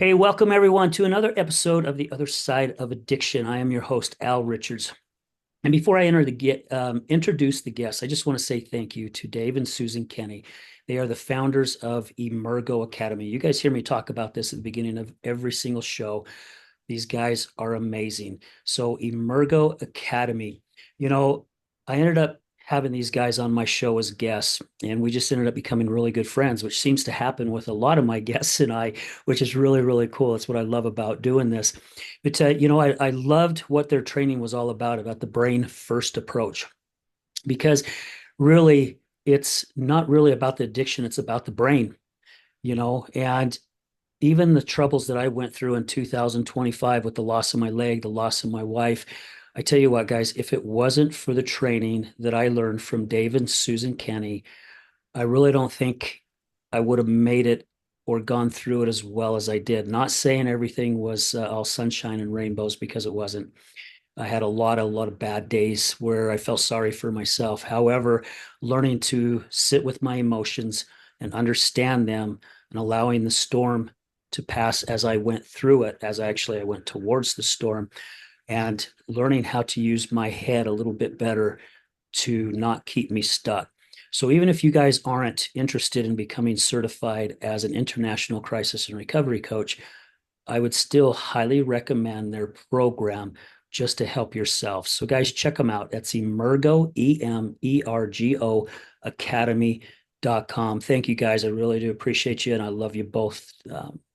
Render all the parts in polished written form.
Hey, welcome everyone to another episode of The Other Side of Addiction. I am your host, Al Richards. And before I introduce the guests, I just want to say thank you to Dave and Susan Kenny. They are the founders of Emergo Academy. You guys hear me talk about this at the beginning of every single show. These guys are amazing. So, Emergo Academy, you know, I ended up having these guys on my show as guests, and we just ended up becoming really good friends, which seems to happen with a lot of my guests and I, which is really, really cool. It's what I love about doing this. But, I loved what their training was all about the brain first approach, because really, it's not really about the addiction, it's about the brain, and even the troubles that I went through in 2025 with the loss of my leg, the loss of my wife. I tell you what, guys, if it wasn't for the training that I learned from Dave and Susan Kenny, I really don't think I would have made it or gone through it as well as I did. Not saying everything was all sunshine and rainbows, because it wasn't. I had a lot of bad days where I felt sorry for myself. However, learning to sit with my emotions and understand them and allowing the storm to pass as I went through it, as I went towards the storm, and learning how to use my head a little bit better to not keep me stuck. So even if you guys aren't interested in becoming certified as an international crisis and recovery coach, I would still highly recommend their program just to help yourself. So, guys, check them out. That's Emergo, Emergo Academy.com. Thank you, guys. I really do appreciate you, and I love you both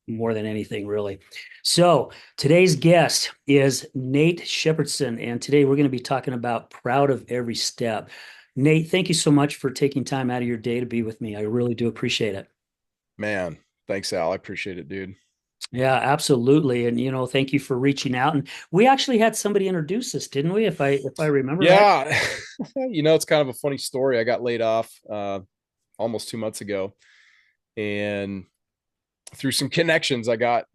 more than anything, really. So, today's guest is Nate Shepardson, and today we're going to be talking about Proud of Every Step. Nate, thank you so much for taking time out of your day to be with me. I really do appreciate it. Man, thanks, Al. I appreciate it, dude. Yeah, absolutely. And thank you for reaching out. And we actually had somebody introduce us, didn't we? If I remember right. Yeah, it's kind of a funny story. I got laid off almost 2 months ago, and through some connections, I got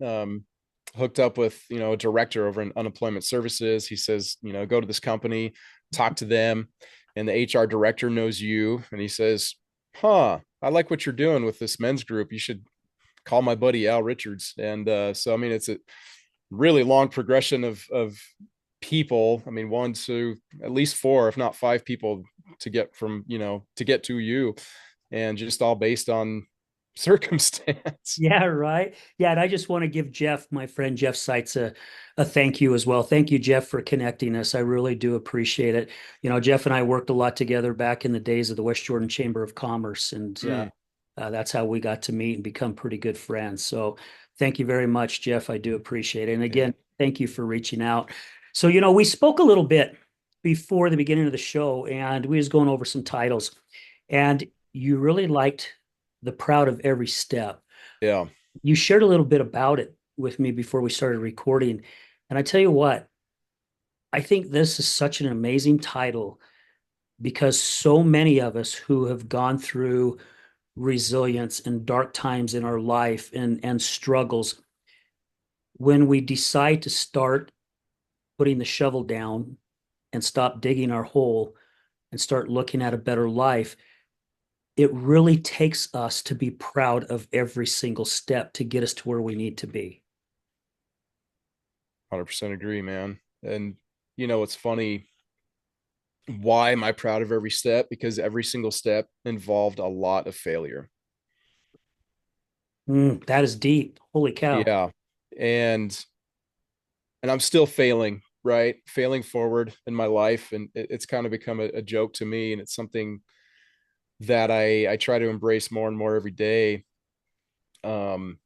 hooked up with a director over in unemployment services. He says, go to this company, talk to them, and the HR director knows you, and he says, "Huh, I like what you're doing with this men's group. You should call my buddy Al Richards." And so, I mean, it's a really long progression of people. I mean, one to at least four, if not five people to get from, to get to you, and just all based on circumstance. Yeah, right. Yeah, and I just want to give Jeff, my friend Jeff Seitz, a thank you as well. Thank you, Jeff, for connecting us. I really do appreciate it. Jeff and I worked a lot together back in the days of the West Jordan Chamber of Commerce, and Mm, that's how we got to meet and become pretty good friends. So thank you very much, Jeff. I do appreciate it. And yeah. again, thank you for reaching out. So, we spoke a little bit before the beginning of the show, and we was going over some titles, and you really liked the Proud of Every Step. Yeah. You shared a little bit about it with me before we started recording. And I tell you what, I think this is such an amazing title, because so many of us who have gone through resilience and dark times in our life and struggles, when we decide to start putting the shovel down and stop digging our hole and start looking at a better life, it really takes us to be proud of every single step to get us to where we need to be. 100% agree, man. And it's funny. Why am I proud of every step? Because every single step involved a lot of failure. That is deep. Holy cow. Yeah. And I'm still failing, right? Failing forward in my life. And it's kind of become a joke to me. And it's something that I try to embrace more and more every day. Um,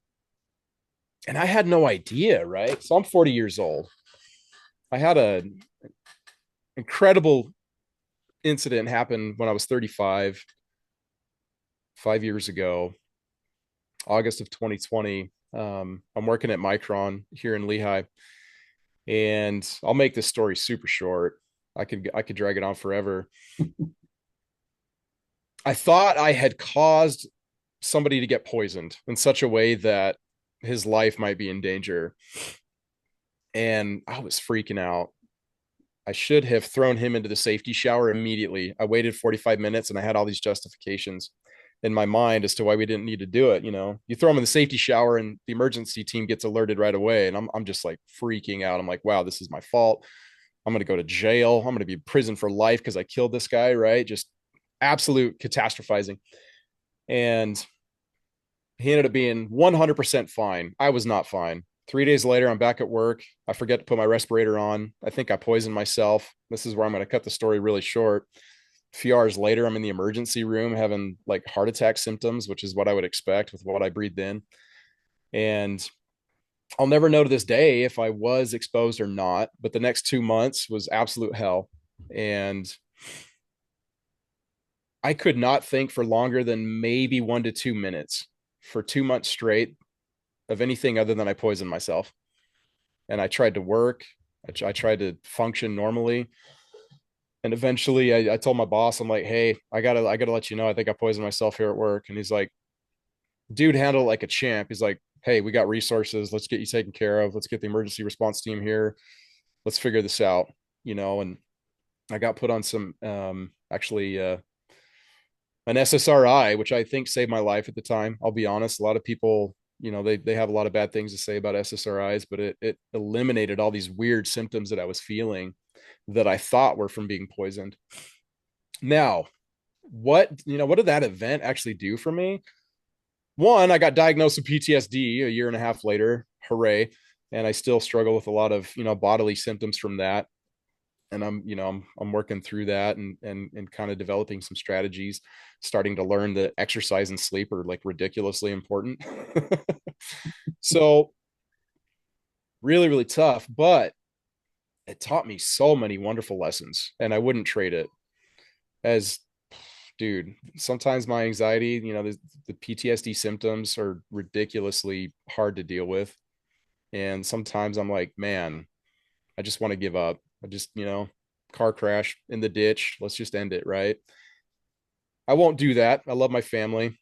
and I had no idea, right? So I'm 40 years old. I had an incredible incident happen when I was 35, 5 years ago, August of 2020. I'm working at Micron here in Lehigh, and I'll make this story super short. I could drag it on forever. I thought I had caused somebody to get poisoned in such a way that his life might be in danger. And I was freaking out. I should have thrown him into the safety shower immediately. I waited 45 minutes and I had all these justifications. in my mind as to why we didn't need to do it. You know, you throw them in the safety shower and the emergency team gets alerted right away. And I'm just like freaking out. I'm like, wow, this is my fault. I'm going to go to jail. I'm going to be in prison for life because I killed this guy, right? Just absolute catastrophizing. And he ended up being 100% fine. I was not fine. 3 days later, I'm back at work. I forget to put my respirator on. I think I poisoned myself. This is where I'm going to cut the story really short. A few hours later, I'm in the emergency room having like heart attack symptoms, which is what I would expect with what I breathed in. And I'll never know to this day if I was exposed or not, but the next 2 months was absolute hell. And I could not think for longer than maybe 1 to 2 minutes for 2 months straight of anything other than I poisoned myself. And I tried to work. I tried to function normally. And eventually I told my boss, I'm like, hey, I gotta let you know, I think I poisoned myself here at work. And he's like, dude, handle it like a champ. He's like, hey, we got resources. Let's get you taken care of. Let's get the emergency response team here. Let's figure this out, you know. And I got put on some actually an SSRI, which I think saved my life at the time. I'll be honest. A lot of people, you know, they have a lot of bad things to say about SSRIs, but it eliminated all these weird symptoms that I was feeling that I thought were from being poisoned. Now, what did that event actually do for me? One, I got diagnosed with PTSD a year and a half later. Hooray. And I still struggle with a lot of, bodily symptoms from that. And I'm working through that and kind of developing some strategies, starting to learn that exercise and sleep are like ridiculously important. So really, really tough, but it taught me so many wonderful lessons and I wouldn't trade it. As dude, sometimes my anxiety, the PTSD symptoms are ridiculously hard to deal with. And sometimes I'm like, man, I just want to give up. I just, car crash in the ditch. Let's just end it, right? I won't do that. I love my family,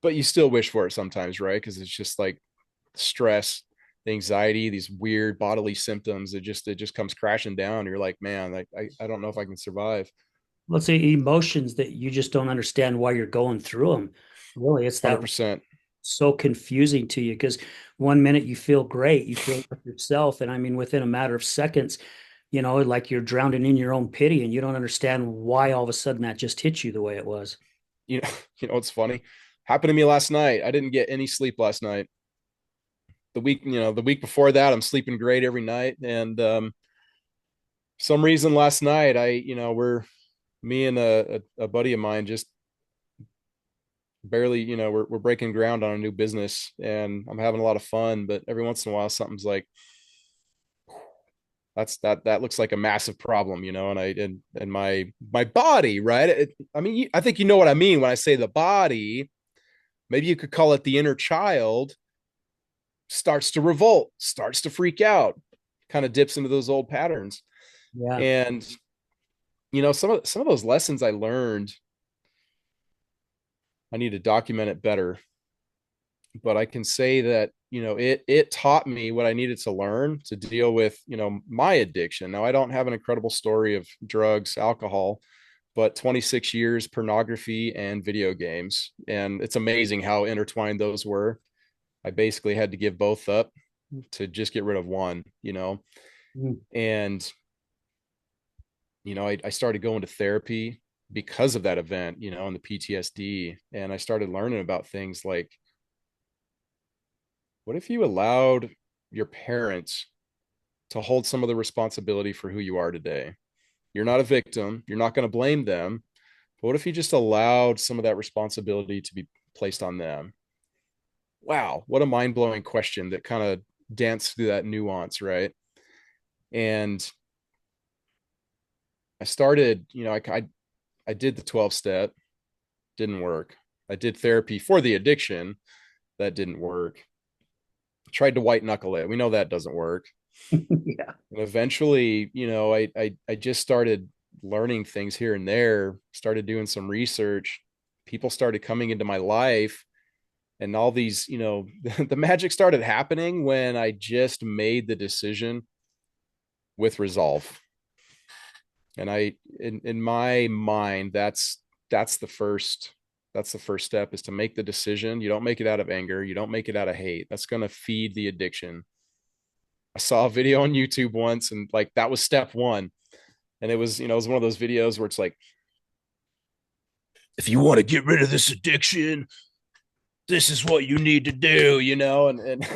but you still wish for it sometimes, right? Because it's just like stress, anxiety, these weird bodily symptoms. It just comes crashing down. You're like, man, like I don't know if I can survive. Let's say emotions that you just don't understand why you're going through them. Really, it's that 100%. so confusing to you because one minute you feel great, you feel like yourself, and I mean within a matter of seconds, like you're drowning in your own pity, and you don't understand why all of a sudden that just hit you the way it was. You know, what's funny? Happened to me last night. I didn't get any sleep last night. The week before that, I'm sleeping great every night. And some reason last night, me and a buddy of mine just barely, we're breaking ground on a new business and I'm having a lot of fun, but every once in a while something's like, that looks like a massive problem, and my body, right? I mean, I think you know what I mean when I say the body. Maybe you could call it the inner child starts to revolt, starts to freak out, kind of dips into those old patterns. Yeah. And some of those lessons I learned, I need to document it better. But I can say that it taught me what I needed to learn to deal with my addiction. Now I don't have an incredible story of drugs, alcohol, but 26 years pornography and video games, and it's amazing how intertwined those were. I basically had to give both up to just get rid of one, Mm. and I started going to therapy because of that event, and the PTSD, and I started learning about things like, what if you allowed your parents to hold some of the responsibility for who you are today? You're not a victim. You're not going to blame them. But what if you just allowed some of that responsibility to be placed on them? Wow, what a mind blowing question that kind of danced through that nuance, right? And I started, I did the 12 step, didn't work. I did therapy for the addiction, that didn't work. Tried to white knuckle it. We know that doesn't work. Yeah. And eventually, I just started learning things here and there, started doing some research. People started coming into my life, and all these, the magic started happening when I just made the decision with resolve. And in my mind, that's that's the first step, is to make the decision. You don't make it out of anger, you don't make it out of hate. That's going to feed the addiction. I saw a video on YouTube once, and like that was step one. And it was, it was one of those videos where it's like, if you want to get rid of this addiction, this is what you need to do, and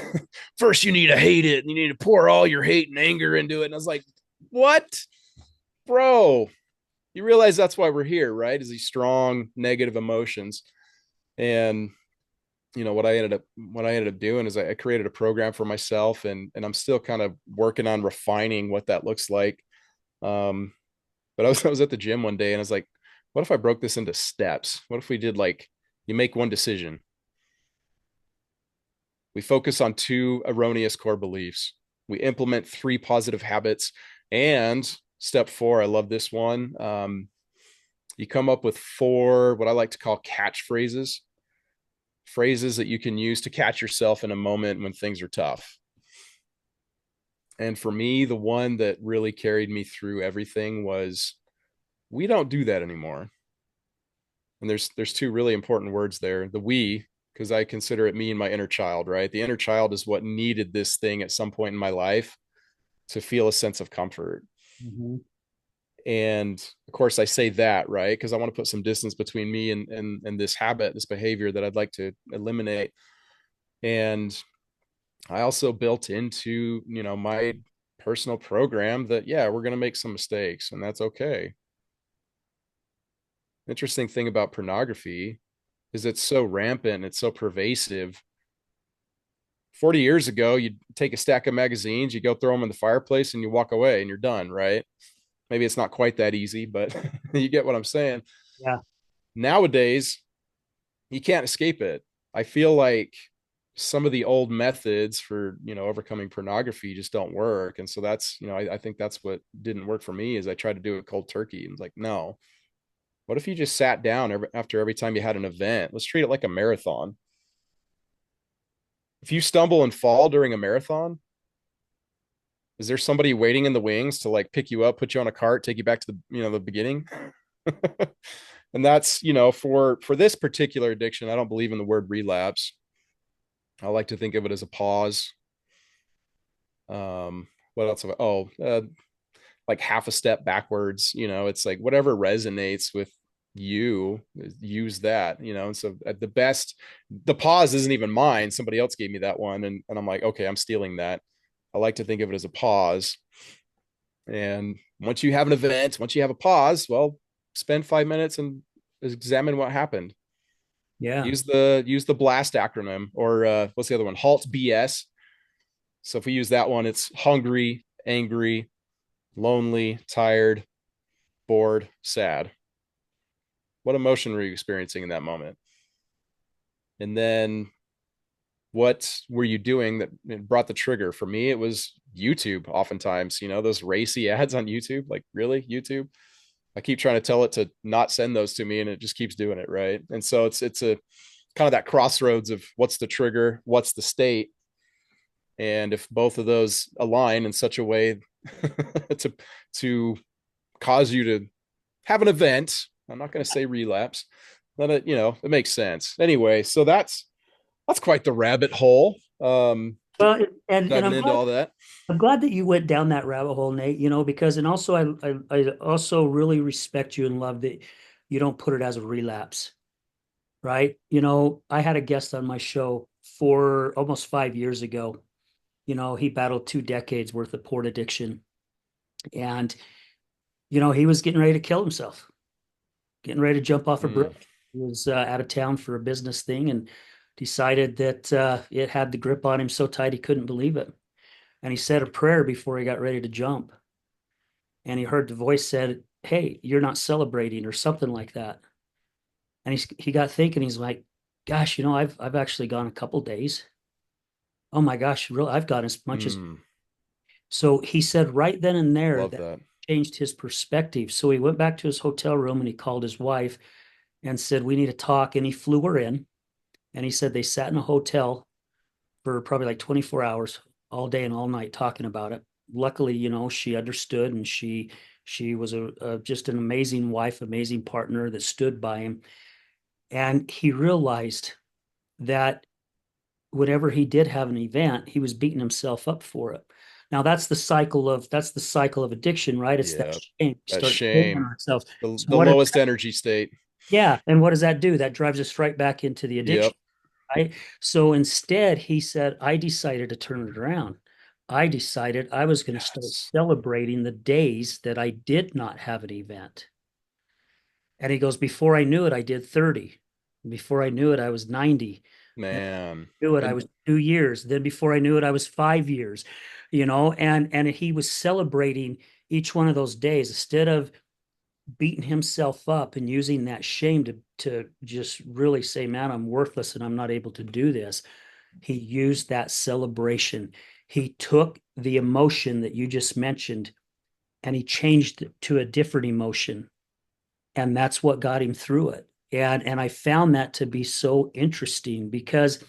first you need to hate it, and you need to pour all your hate and anger into it. And I was like, what, bro? You realize that's why we're here, right? Is these strong negative emotions. And what I ended up doing is I created a program for myself, and I'm still kind of working on refining what that looks like. Um, but I was at the gym one day, and I was like, what if I broke this into steps? What if we did, like, you make one decision, we focus on two erroneous core beliefs, we implement three positive habits, and step four, I love this one. You come up with four, what I like to call catchphrases, phrases that you can use to catch yourself in a moment when things are tough. And for me, the one that really carried me through everything was, we don't do that anymore. And there's two really important words there. The we, because I consider it me and my inner child, right? The inner child is what needed this thing at some point in my life to feel a sense of comfort. Mm-hmm. And of course I say that, right, because I want to put some distance between me and this habit, this behavior that I'd like to eliminate. And I also built into, my personal program that, yeah, we're going to make some mistakes, and that's okay. Interesting thing about pornography is it's so rampant, it's so pervasive. 40 years ago, you'd take a stack of magazines, you go throw them in the fireplace, and you walk away and you're done, right? Maybe it's not quite that easy, but you get what I'm saying. Yeah. Nowadays, you can't escape it. I feel like some of the old methods for, overcoming pornography just don't work. And so that's, I think that's what didn't work for me, is I tried to do it cold turkey, and it's like, no, what if you just sat down after every time you had an event? Let's treat it like a marathon. If you stumble and fall during a marathon, is there somebody waiting in the wings to like pick you up, put you on a cart, take you back to the beginning? And that's, for this particular addiction, I don't believe in the word relapse. I like to think of it as a pause. What else? Like half a step backwards. It's like whatever resonates with you, use that. And so at the pause isn't even mine. Somebody else gave me that one, and I'm like, okay, I'm stealing that. I like to think of it as a pause. And once you have an event, once you have a pause, well, spend 5 minutes and examine what happened. Yeah. Use the BLAST acronym, or what's the other one? HALT BS. So if we use that one, it's hungry, angry, lonely, tired, bored, sad. What emotion were you experiencing in that moment? And then what were you doing that brought the trigger? For me, it was YouTube. Oftentimes, those racy ads on YouTube, like, really, YouTube? I keep trying to tell it to not send those to me, and it just keeps doing it, right? And so it's a kind of that crossroads of what's the trigger, what's the state, and if both of those align in such a way to cause you to have an event, I'm not going to say relapse, then it makes sense. Anyway, so that's quite the rabbit hole. Well, and Diving into all that. I'm glad that you went down that rabbit hole, Nate, because, and also I also really respect you and love that you don't put it as a relapse, right? I had a guest on my show for almost 5 years ago. He battled 2 decades worth of port addiction, and he was getting ready to kill himself, getting ready to jump off a Mm, bridge. He was out of town for a business thing and decided that it had the grip on him so tight he couldn't believe it. And he said a prayer before he got ready to jump. And he heard the voice said, "Hey, you're not celebrating," or something like that. And he got thinking, he's like, "Gosh, I've actually gone a couple days. Oh my gosh, really, I've gone as much as." mm, So he said right then and there love that that. changed his perspective. So he went back to his hotel room and he called his wife and said, "We need to talk." And he flew her in. And he said they sat in a hotel for probably like 24 hours, all day and all night, talking about it. Luckily, she understood, and she She was just an amazing wife, amazing partner that stood by him. And he realized that whenever he did have an event, he was beating himself up for it. Now that's the cycle of addiction, right? It's that Yeah. shame. We That start shaming shame. ourselves. So The lowest energy state. yeah, and what does that do? That drives us right back into the Yep. addiction, right? So instead, he said, I decided to turn it around. I decided I was going to start Yes. celebrating the days that I did not have an event. And he goes, before I knew it, I did 30. Before I knew it, I was 90. And Man. I knew it, I And was 2 years. Then before I knew it, I was 5 years, and he was celebrating each one of those days instead of beating himself up and using that shame to just really say, man, I'm worthless and I'm not able to do this. He used that celebration. He took the emotion that you just mentioned and he changed it to a different emotion. And that's what got him through it. And I found that to be so interesting because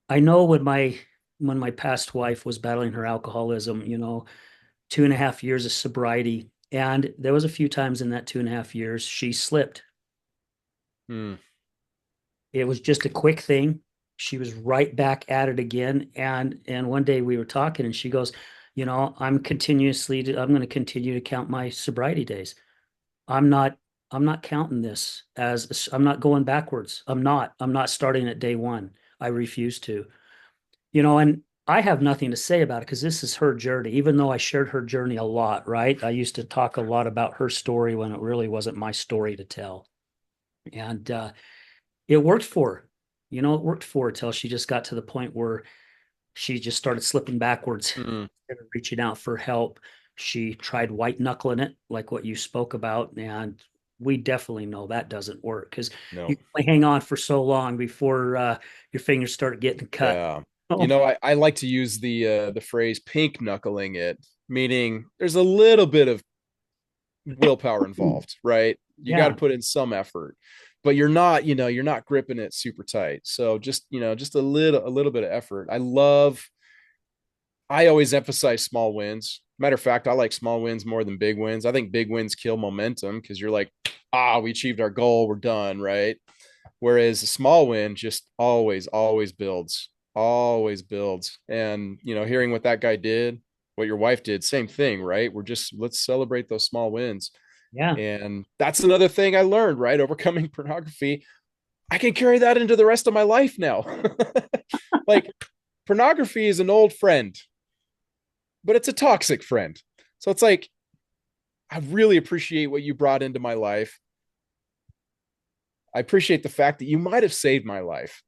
I know when my past wife was battling her alcoholism, 2.5 years of sobriety. And there was a few times in that 2.5 years she slipped. mm, It was just a quick thing. She was right back at it again. And one day we were talking and she goes, I'm going to continue to count my sobriety days. I'm not I'm not counting this as I'm not going backwards. I'm not starting at day one. I refuse to. And I have nothing to say about it because this is her journey, even though I shared her journey a lot, right? I used to talk a lot about her story when it really wasn't my story to tell. And it worked for her. It worked for her till she just got to the point where she just started slipping backwards mm, instead of reaching out for help. She tried white knuckling it, like what you spoke about, and we definitely know that doesn't work because you no. can only hang on for so long before your fingers start getting cut. Yeah. Oh, I like to use the phrase pink knuckling it, meaning there's a little bit of willpower involved, right? You got to yeah, put in some effort, but you're not gripping it super tight. So just a little bit of effort. I always emphasize small wins. Matter of fact, I like small wins more than big wins. I think big wins kill momentum because you're like, we achieved our goal, we're done, right? Whereas a small win just always builds, always builds. And hearing what that guy did, what your wife did, same thing, right? Let's celebrate those small wins. yeah. And that's another thing I learned, right? Overcoming pornography. I can carry that into the rest of my life now. Like pornography is an old friend, but it's a toxic friend. So it's like, I really appreciate what you brought into my life. I appreciate the fact that you might have saved my life.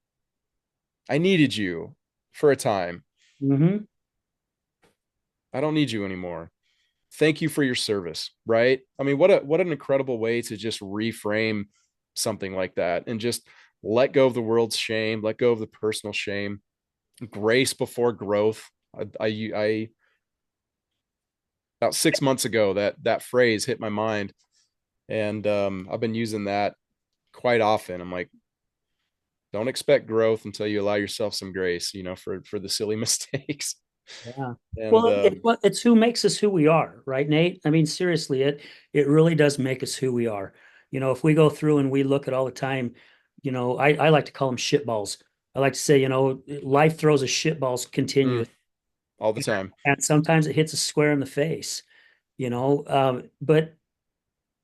I needed you for a time. Hmm. I don't need you anymore. Thank you for your service, right? I mean, what an incredible way to just reframe something like that and just let go of the world's shame, let go of the personal shame, grace before growth. I about 6 months ago that phrase hit my mind, and I've been using that quite often. I'm like, don't expect growth until you allow yourself some grace, for the silly mistakes. Yeah. And Well, it's who makes us who we are, right, Nate? I mean, seriously, it really does make us who we are. If we go through and we look at all the time, I like to call them shitballs. I like to say, life throws us shitballs mm, continuous, all the time. and sometimes it hits us square in the face, but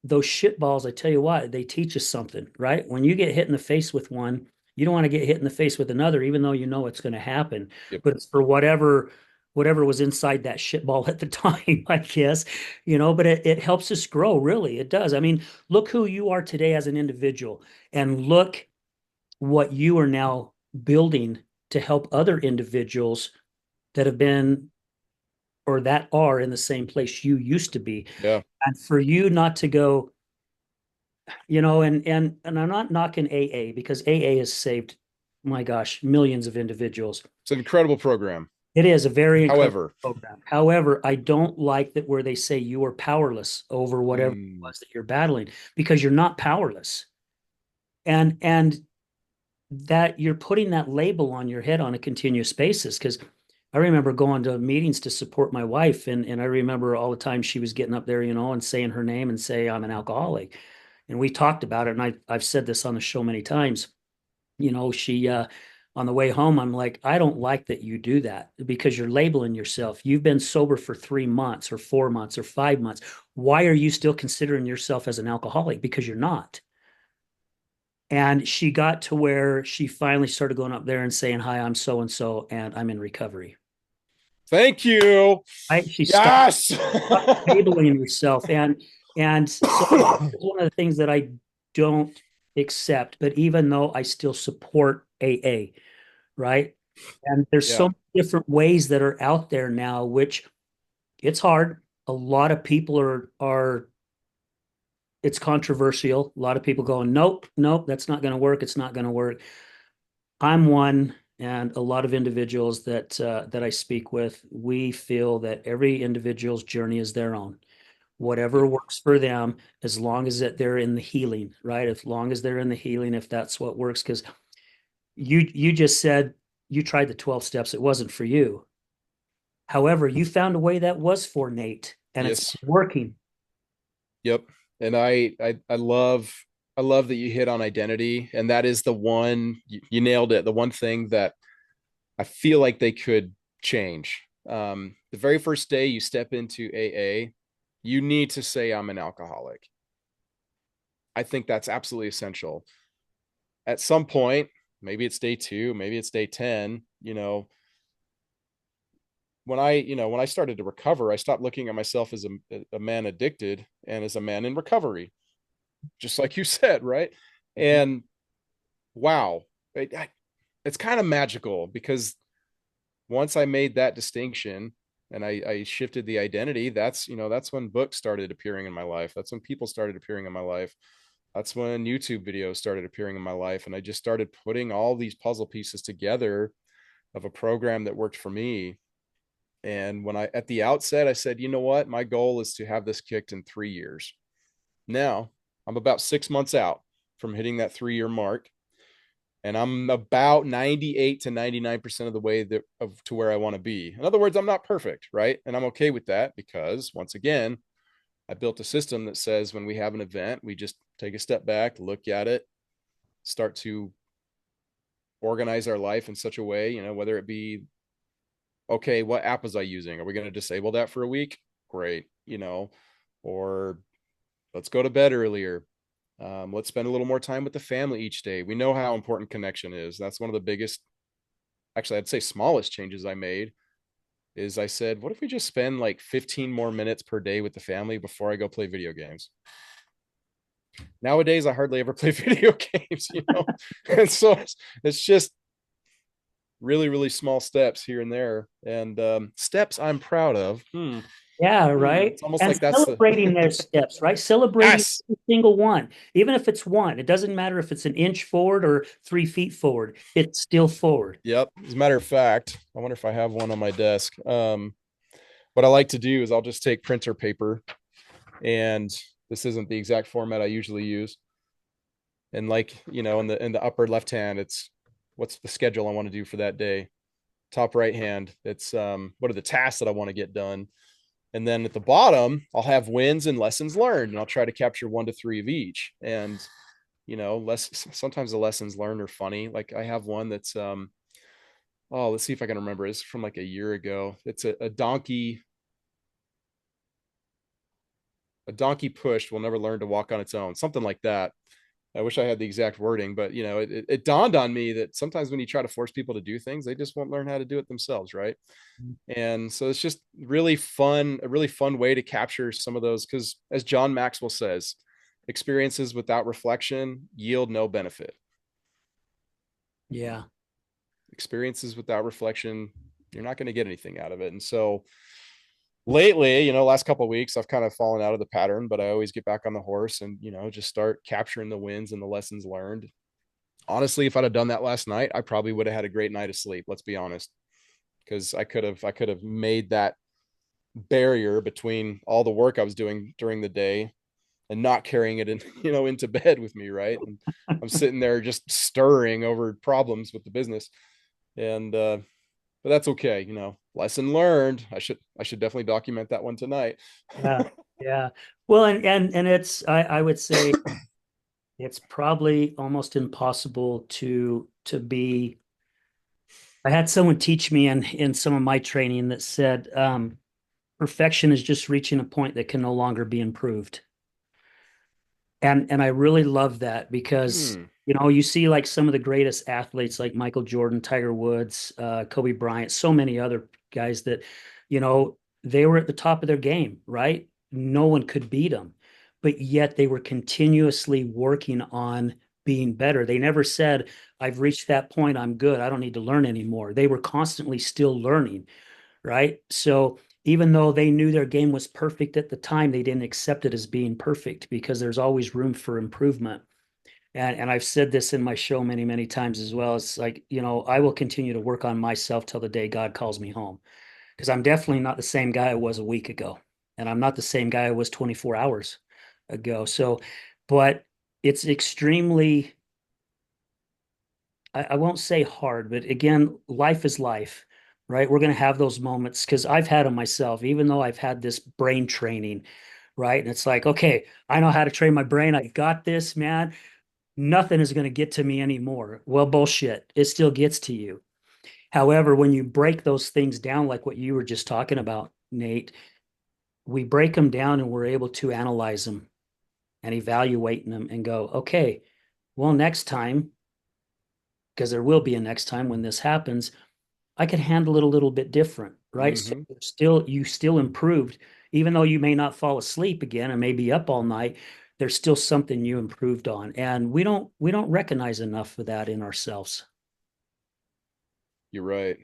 those shit balls, I tell you what, they teach us something, right? When you get hit in the face with one, you don't want to get hit in the face with another, even though you know it's going to happen. Yep. But it's for whatever was inside that shit ball at the time, I guess, but it helps us grow, really. It does. I mean, look who you are today as an individual and look what you are now building to help other individuals that have been or that are in the same place you used to be. Yeah. And for you not to go, and I'm not knocking AA because AA has saved, my gosh, millions of individuals. It's an incredible program. It is a very incredible However, program. However, I don't like that where they say you are powerless over whatever it mm, was that you're battling because you're not powerless. And that you're putting that label on your head on a continuous basis because I remember going to meetings to support my wife, and I remember all the time she was getting up there, and saying her name and say, I'm an alcoholic. And we talked about it, and I've said this on the show many times. She on the way home, I'm like, I don't like that you do that because you're labeling yourself. You've been sober for 3 months or 4 months or 5 months. Why are you still considering yourself as an alcoholic? Because you're not. And she got to where she finally started going up there and saying, Hi, I'm so and so, and I'm in recovery. Thank you. Right? She stopped Yes. labeling herself. And so it's one of the things that I don't accept. But even though I still support AA, right? And there's so Yeah. many different ways that are out there now, which it's hard. A lot of people are it's controversial. A lot of people going, nope, nope, that's not going to work. It's not going to work. I'm one, and a lot of individuals that I speak with, we feel that every individual's journey is their own. Whatever Yep. works for them, as long as that they're in the healing, right? As long as they're in the healing, if that's what works, because you just said you tried the 12 steps, it wasn't for you. However, you found a way that was for Nate, and it's Yes. working. Yep. And I love that you hit on identity, and that is the one you nailed it. The one thing that I feel like they could change. The very first day you step into AA, you need to say I'm an alcoholic. I think that's absolutely essential. At some point, maybe it's day 2, maybe it's day 10, when I started to recover, I stopped looking at myself as a man addicted and as a man in recovery, just like you said, right? And wow, it's kind of magical because once I made that distinction and I shifted the identity, that's when books started appearing in my life. That's when people started appearing in my life. That's when YouTube videos started appearing in my life. And I just started putting all these puzzle pieces together of a program that worked for me. And when at the outset, I said, you know what? My goal is to have this kicked in 3 years. Now I'm about 6 months out from hitting that 3 year mark. And I'm about 98 to 99% of the way to where I want to be. In other words, I'm not perfect, right? And I'm okay with that because once again, I built a system that says when we have an event, we just take a step back, look at it, start to organize our life in such a way, whether it be, okay, what app was I using? Are we going to disable that for a week? Great, or let's go to bed earlier. Let's spend a little more time with the family each day. We know how important connection is. That's one of the biggest, actually, I'd say smallest changes I made is I said, what if we just spend like 15 more minutes per day with the family before I go play video games? Nowadays, I hardly ever play video games. And so it's just really, really small steps here and there, and steps I'm proud of. Yeah, right. It's almost And like that's the celebrating their steps, right? Celebrating yes. every single one, even if it's one. It doesn't matter if it's an inch forward or 3 feet forward. It's still forward. Yep. As a matter of fact, I wonder if I have one on my desk. What I like to do is I'll just take printer paper, and this isn't the exact format I usually use. And like, in the upper left hand, it's what's the schedule I want to do for that day. Top right hand, it's what are the tasks that I want to get done. And then at the bottom, I'll have wins and lessons learned, and I'll try to capture 1 to 3 of each. And sometimes the lessons learned are funny. Like I have one that's oh, let's see if I can remember. It's from like a year ago. It's a donkey pushed will never learn to walk on its own, something like that. I wish I had the exact wording, but it dawned on me that sometimes when you try to force people to do things, they just won't learn how to do it themselves, right? And so it's just really fun, a really fun way to capture some of those, because as John Maxwell says, experiences without reflection yield no benefit. Yeah. Experiences without reflection, you're not going to get anything out of it. And so lately, last couple of weeks, I've kind of fallen out of the pattern, but I always get back on the horse and, just start capturing the wins and the lessons learned. Honestly, if I'd have done that last night, I probably would have had a great night of sleep. Let's be honest, because I could have made that barrier between all the work I was doing during the day and not carrying it in, into bed with me. Right. And I'm sitting there just stirring over problems with the business. And, but that's okay. lesson learned. I should definitely document that one tonight. Yeah. Yeah. Well, and it's I would say it's probably almost impossible to be. I had someone teach me in some of my training that said perfection is just reaching a point that can no longer be improved. And I really love that because Hmm. you see like some of the greatest athletes like Michael Jordan, Tiger Woods, Kobe Bryant, so many other guys that they were at the top of their game, right? No one could beat them, but yet they were continuously working on being better. They never said, I've reached that point, I'm good, I don't need to learn anymore. They were constantly still learning, right? So even though they knew their game was perfect at the time, they didn't accept it as being perfect because there's always room for improvement. And I've said this in my show many, many times as well. It's like, I will continue to work on myself till the day God calls me home because I'm definitely not the same guy I was a week ago. And I'm not the same guy I was 24 hours ago. So, but it's extremely, I won't say hard, but again, life is life, right? We're going to have those moments because I've had them myself, even though I've had this brain training, right? And it's like, okay, I know how to train my brain. I got this, man. Nothing is going to get to me anymore. Well, bullshit. It still gets to you. However, when you break those things down, like what you were just talking about, Nate, we break them down and we're able to analyze them and evaluate them and go, okay, well, next time, because there will be a next time when this happens, I could handle it a little bit different, right? So Mm-hmm. you still improved, even though you may not fall asleep again and may be up all night, there's still something you improved on. And we don't recognize enough of that in ourselves. You're right.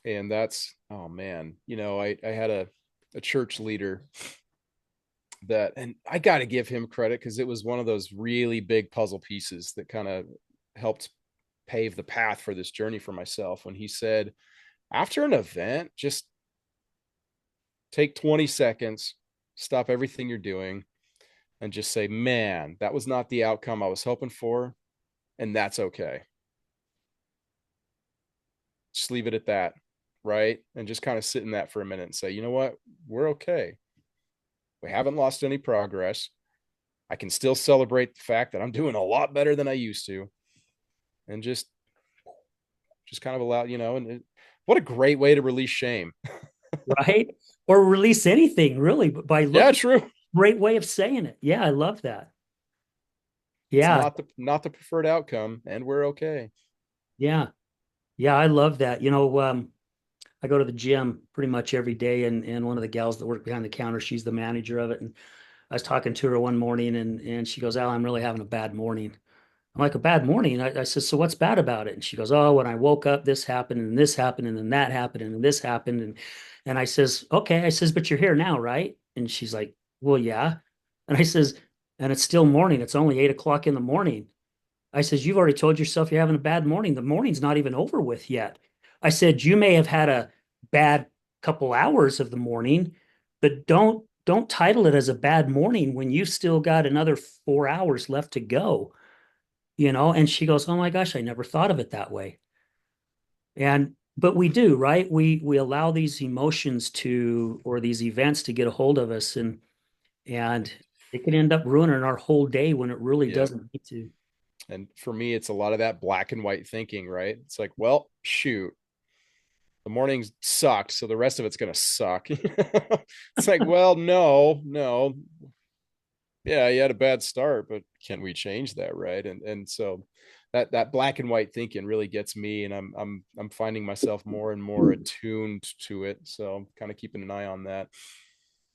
And that's, oh man, I had a church leader that, and I got to give him credit because it was one of those really big puzzle pieces that kind of helped pave the path for this journey for myself. When he said, after an event, just take 20 seconds, stop everything you're doing, and just say, man, that was not the outcome I was hoping for. And that's okay. Just leave it at that. Right. And just kind of sit in that for a minute and say, you know what? We're okay. We haven't lost any progress. I can still celebrate the fact that I'm doing a lot better than I used to. And just kind of allow, what a great way to release shame. Right? Or release anything really by Yeah, looking. true. Great way of saying it. Yeah, I love that. It's Yeah, not the preferred outcome, and we're okay. yeah, yeah, I love that. I go to the gym pretty much every day, and one of the gals that work behind the counter, she's the manager of it. And I was talking to her one morning, and she goes, "Al, I'm really having a bad morning." I'm like, "A bad morning?" I said, "So what's bad about it?" And she goes, "Oh, when I woke up, this happened, and this happened, and then that happened, and then this happened." And I says, "Okay." I says, "But you're here now, right?" And she's like, "Well, yeah." And I says, "And it's still morning. It's only 8 o'clock in the morning." I says, "You've already told yourself you're having a bad morning. The morning's not even over with yet." I said, "You may have had a bad couple hours of the morning, but don't title it as a bad morning when you've still got another 4 hours left to go." And she goes, "Oh my gosh, I never thought of it that way." And but we do, right? We allow these emotions to or these events to get a hold of us, and it can end up ruining our whole day when it really Yep. doesn't need to. And for me, it's a lot of that black and white thinking, right? It's like, well, shoot, the morning's sucked, so the rest of it's gonna suck. It's like, well, no, no, yeah, you had a bad start, but can we change that, right? And so that black and white thinking really gets me, and I'm finding myself more and more attuned to it. So I'm kind of keeping an eye on that.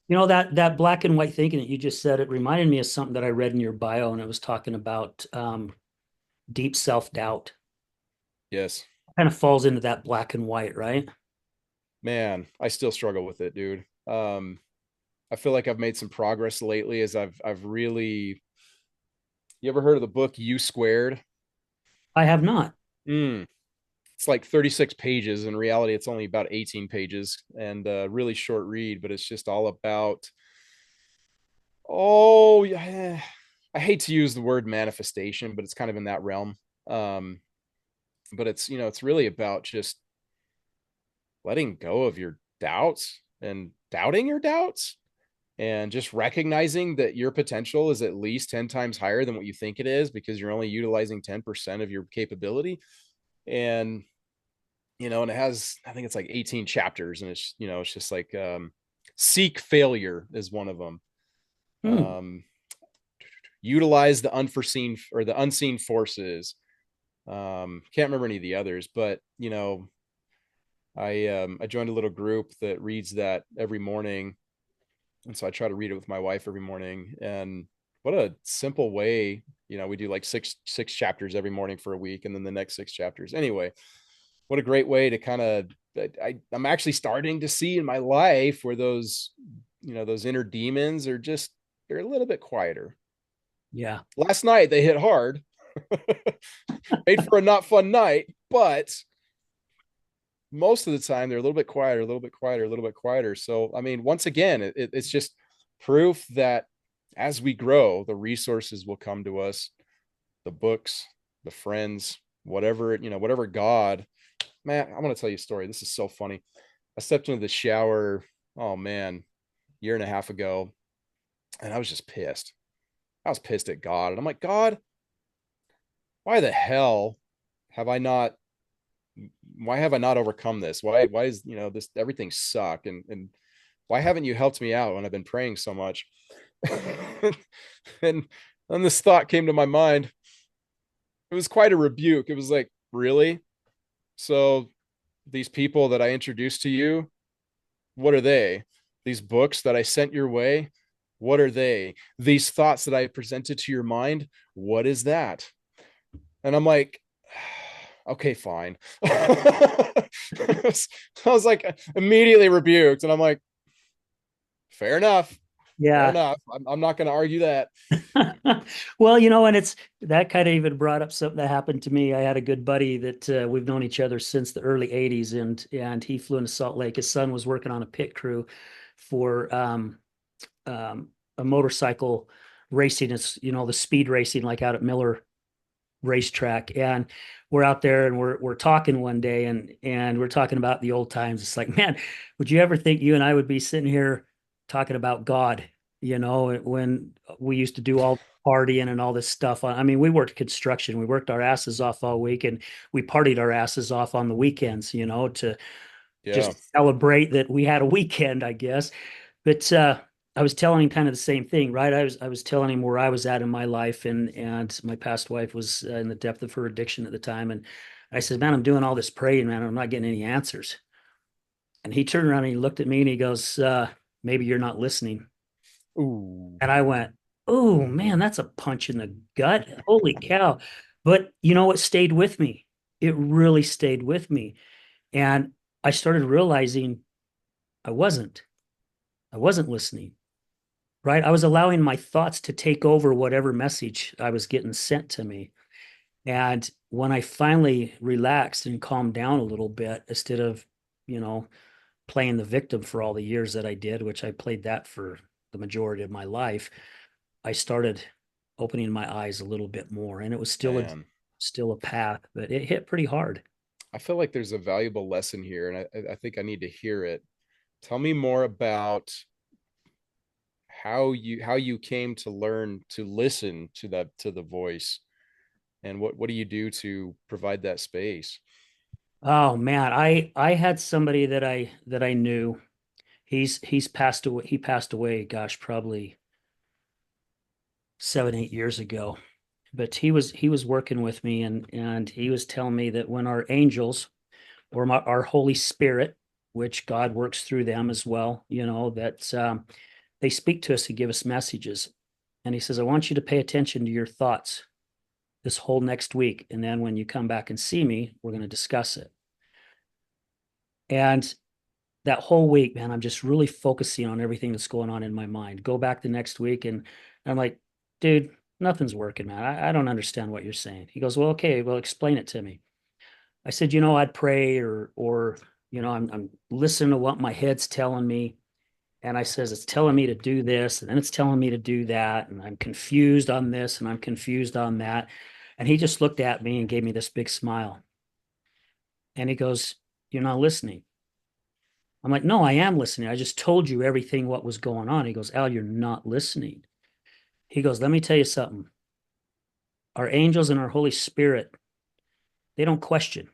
That black and white thinking that you just said, it reminded me of something that I read in your bio, and it was talking about deep self-doubt. Yes, Kind of falls into that black and white, right? man, I still struggle with it, dude. I feel like I've made some progress lately as I've really. You ever heard of the book U Squared? I have not. Mm. It's like 36 pages. In reality, it's only about 18 pages and a really short read, but it's just all about, oh, yeah. I hate to use the word manifestation, but it's kind of in that realm. But it's, it's really about just letting go of your doubts and doubting your doubts, and just recognizing that your potential is at least 10 times higher than what you think it is because you're only utilizing 10% of your capability. And, and it has, I think it's like 18 chapters, and it's just like, seek failure is one of them. Hmm. Um, Utilize the unforeseen or the unseen forces. Can't remember any of the others, but I joined a little group that reads that every morning, and so I try to read it with my wife every morning. And what a simple way. We do like six chapters every morning for a week, and then the next six chapters. Anyway, what a great way to kind of, I'm actually starting to see in my life where those inner demons are just, they're a little bit quieter. Yeah. Last night they hit hard, made for a not fun night, but most of the time they're a little bit quieter, a little bit quieter, a little bit quieter. So, I mean, once again, it's just proof that as we grow, the resources will come to us, the books, the friends, whatever God. Man, I'm going to tell you a story. This is so funny. I stepped into the shower, oh man, year and a half ago, and I was just pissed. I was pissed at God. And I'm like, God, why the hell have I not why have I not overcome this? Why is this, everything suck, and why haven't you helped me out when I've been praying so much? and then this thought came to my mind. It was quite a rebuke. It was like, really? So these people that I introduced to you, what are they? These books that I sent your way, what are they? These thoughts that I presented to your mind, what is that? And I'm like, okay, fine. I was like immediately rebuked, and I'm like, fair enough. Fair Yeah. enough. I'm not going to argue that. Well, and it's that kind of even brought up something that happened to me. I had a good buddy that we've known each other since the early 80s, and he flew into Salt Lake. His son was working on a pit crew for a motorcycle racing. It's, the speed racing like out at Miller racetrack. And we're out there and we're talking one day, and we're talking about the old times. It's like, man, would you ever think you and I would be sitting here talking about God, when we used to do all partying and all this stuff. I mean, we worked construction. We worked our asses off all week, and we partied our asses off on the weekends, to Yeah. just celebrate that we had a weekend, I guess. But I was telling him kind of the same thing, right? I was telling him where I was at in my life, and my past wife was in the depth of her addiction at the time, and I said, "Man, I'm doing all this praying, man. I'm not getting any answers." And he turned around and he looked at me and he goes, "Maybe you're not listening." Ooh. And I went, "Oh man, that's a punch in the gut. Holy cow!" But it stayed with me. It really stayed with me, and I started realizing I wasn't. I wasn't listening. Right? I was allowing my thoughts to take over whatever message I was getting sent to me. And when I finally relaxed and calmed down a little bit, instead of, you know, playing the victim for all the years that I did, which I played that for the majority of my life, I started opening my eyes a little bit more. And it was Man, still a path, but it hit pretty hard. I feel like there's a valuable lesson here, and I think I need to hear it. Tell me more about how you came to learn to listen to the voice, and what do you do to provide that space? Oh man, I had somebody that I knew. He's passed away. He passed away, gosh, probably 7, 8 years ago. But he was working with me, and he was telling me that when our angels or our Holy Spirit, which God works through them as well, that they speak to us and give us messages. And he says, I want you to pay attention to your thoughts this whole next week. And then when you come back and see me, we're going to discuss it. And that whole week, man, I'm just really focusing on everything that's going on in my mind. Go back the next week, and I'm like, dude, nothing's working, man. I don't understand what you're saying. He goes, well, okay, well, explain it to me. I said, I'd pray, or I'm listening to what my head's telling me. And I says, it's telling me to do this, and then it's telling me to do that, and I'm confused on this, and I'm confused on that. And he just looked at me and gave me this big smile. And he goes, you're not listening. I'm like, no, I am listening. I just told you everything what was going on. He goes, Al, you're not listening. He goes, let me tell you something. Our angels and our Holy Spirit, they don't question.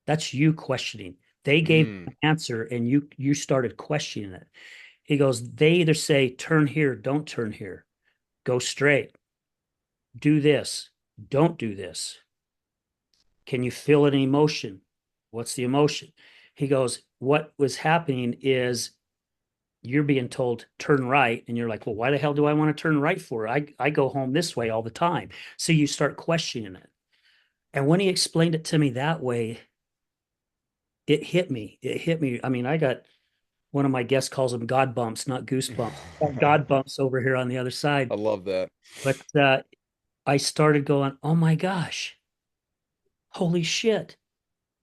That's you questioning. They gave Mm. an answer and you started questioning it. He goes, they either say, turn here, don't turn here, go straight, do this, don't do this. Can you feel an emotion? What's the emotion? He goes, what was happening is you're being told turn right, and you're like, well, why the hell do I want to turn right for? I go home this way all the time. So you start questioning it. And when he explained it to me that way, it hit me. It hit me. I mean, I got one of my guests calls them God bumps, not goosebumps. God bumps over here on the other side. I love that. But I started going, oh my gosh, holy shit.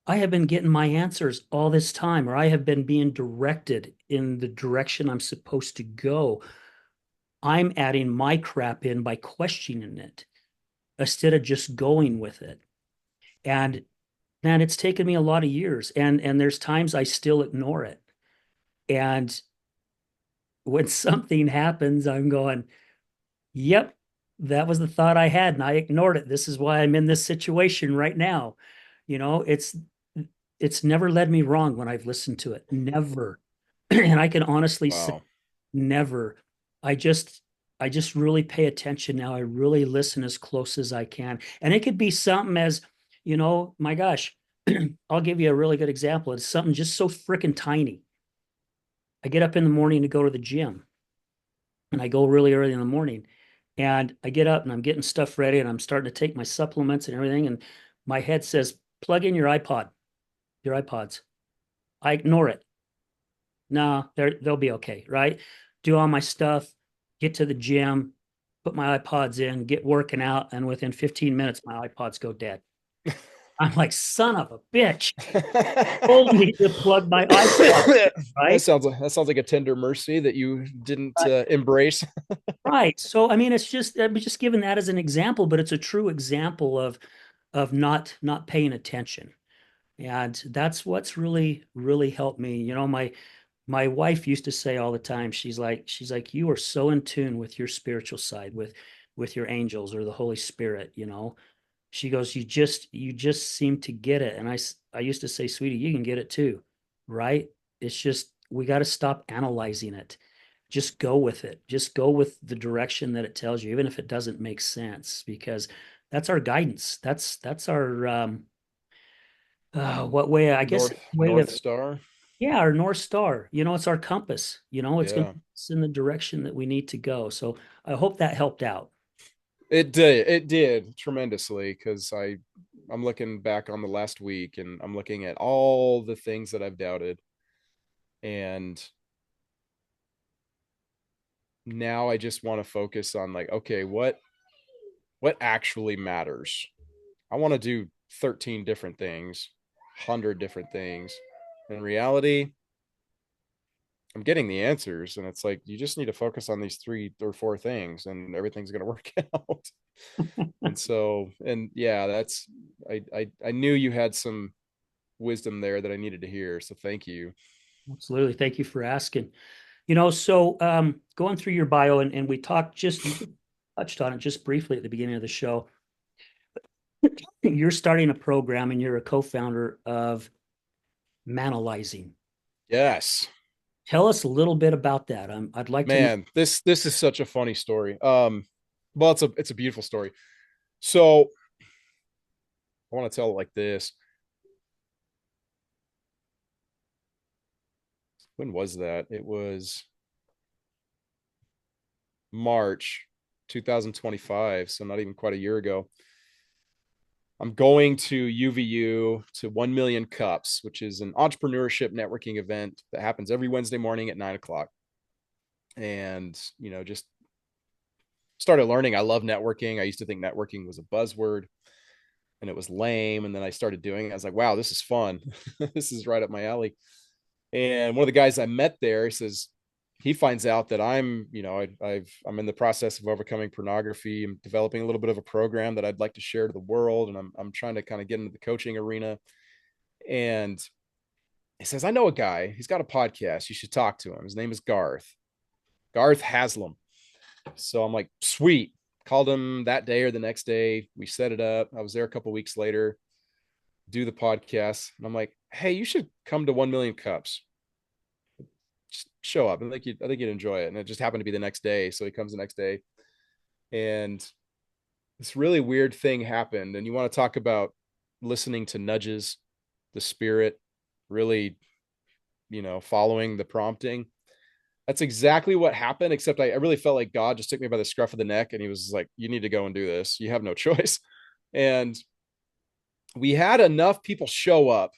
I have been getting my answers all this time, or I have been being directed in the direction I'm supposed to go. I'm adding my crap in by questioning it instead of just going with it. And man, it's taken me a lot of years, and there's times I still ignore it. And when something happens, I'm going, "Yep, that was the thought I had, and I ignored it. This is why I'm in this situation right now." You know, it's never led me wrong when I've listened to it. Never. And I can honestly say Wow. never. I just I just really pay attention now. I really listen as close as I can. And it could be something as, my gosh, I'll give you a really good example. It's something just so freaking tiny. I get up in the morning to go to the gym, and I go really early in the morning. And I get up and I'm getting stuff ready and I'm starting to take my supplements and everything. And my head says, plug in your iPods. I ignore it. No, they'll be okay, right? Do all my stuff, get to the gym, put my iPods in, get working out, and within 15 minutes, my iPods go dead. I'm like, son of a bitch, told me to plug my iPod, right? That sounds like a tender mercy that you didn't But embrace. right. So I mean, I'm just giving that as an example, but it's a true example of not paying attention. And that's what's really helped me. My wife used to say all the time, she's like, you are so in tune with your spiritual side, with your angels or the Holy Spirit. She goes, you just seem to get it. And I used to say, sweetie, you can get it too, right? It's just we got to stop analyzing it. Just go with it. Just go with the direction that it tells you, even if it doesn't make sense, because that's our guidance. That's our what way, I guess, way North of, Star. yeah, our North Star. It's our compass. It's going to Yeah. put us in the direction that we need to go. So I hope that helped out. It did tremendously because I'm looking back on the last week and I'm looking at all the things that I've doubted. And now I just want to focus on like, okay, what actually matters? I want to do 13 different things, 100 different things. In reality, I'm getting the answers, and it's like you just need to focus on these 3 or 4 things, and everything's going to work out. And so, and yeah, I knew you had some wisdom there that I needed to hear. So thank you. Absolutely. Thank you for asking. So going through your bio, and we talked you just touched on it just briefly at the beginning of the show. You're starting a program and you're a co-founder of Manalizing. Yes, Tell us a little bit about that. I'd like to know. man, this is such a funny story. Well, it's a beautiful story. So I want to tell it like this. When was that? It was March 2025, so not even quite a year ago. I'm going to UVU to 1 Million Cups, which is an entrepreneurship networking event that happens every Wednesday morning at 9 o'clock. And, just started learning. I love networking. I used to think networking was a buzzword and it was lame. And then I started doing it. I was like, wow, this is fun. This is right up my alley. And one of the guys I met there says, he finds out that I'm in the process of overcoming pornography. I'm developing a little bit of a program that I'd like to share to the world, and I'm trying to kind of get into the coaching arena. And He says, I know a guy. He's got a podcast. You should talk to him. His name is Garth Haslam. So I'm like, sweet. Called him that day or the next day. We set it up. I was there a couple weeks later, do the podcast. And I'm like, hey, you should come to 1 million cups. Just show up. I think you'd enjoy it. And it just happened to be the next day. So he comes the next day. And this really weird thing happened. And you want to talk about listening to nudges, the spirit, really, following the prompting. That's exactly what happened, except I really felt like God just took me by the scruff of the neck and he was like, you need to go and do this. You have no choice. And we had enough people show up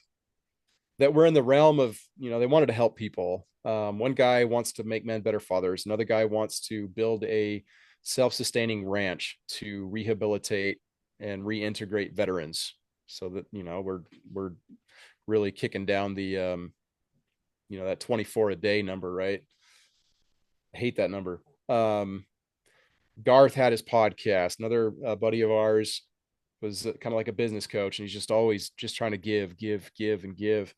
that were in the realm of, they wanted to help people. One guy wants to make men better fathers. Another guy wants to build a self-sustaining ranch to rehabilitate and reintegrate veterans so that, we're really kicking down the, that 24 a day number, right? I hate that number. Garth had his podcast. Another buddy of ours was kind of like a business coach, and he's just always just trying to give, and give.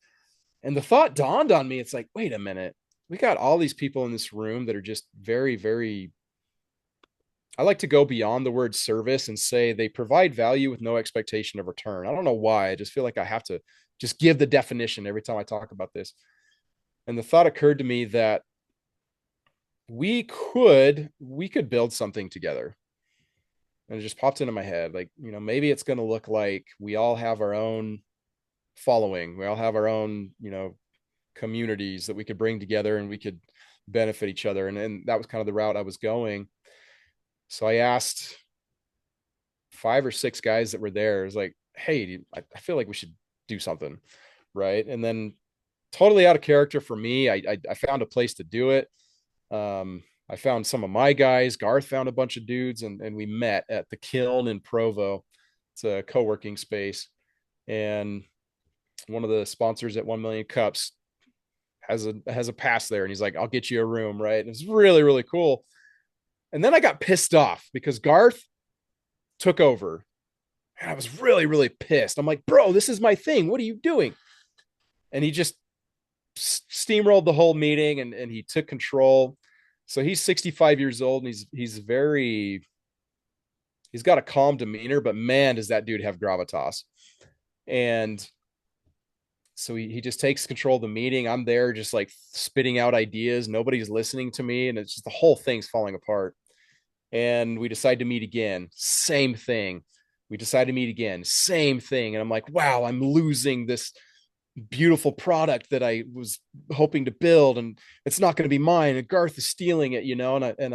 And the thought dawned on me. It's like, wait a minute. We got all these people in this room that are just very, very, I like to go beyond the word service and say they provide value with no expectation of return. I don't know why. I just feel like I have to just give the definition every time I talk about this. And the thought occurred to me that we could build something together. And it just popped into my head. Like, maybe it's going to look like we all have our own following. We all have our own, communities that we could bring together and we could benefit each other. And that was kind of the route I was going. So I asked 5 or 6 guys that were there. It was like, hey, I feel like we should do something. Right. And then totally out of character for me, I found a place to do it. I found some of my guys. Garth found a bunch of dudes, and we met at the Kiln in Provo. It's a co-working space. And one of the sponsors at 1 million cups has a pass there, and he's like, I'll get you a room, right? And it's really, really cool. And then I got pissed off because Garth took over. And I was really, really pissed. I'm like, bro, this is my thing. What are you doing? And he just steamrolled the whole meeting, and he took control. So he's 65 years old, and he's got a calm demeanor, but man, does that dude have gravitas. And so he just takes control of the meeting. I'm there just like spitting out ideas. Nobody's listening to me. And it's just the whole thing's falling apart. And we decide to meet again. Same thing. We decide to meet again. Same thing. And I'm like, wow, I'm losing this beautiful product that I was hoping to build, and it's not going to be mine. And Garth is stealing it, and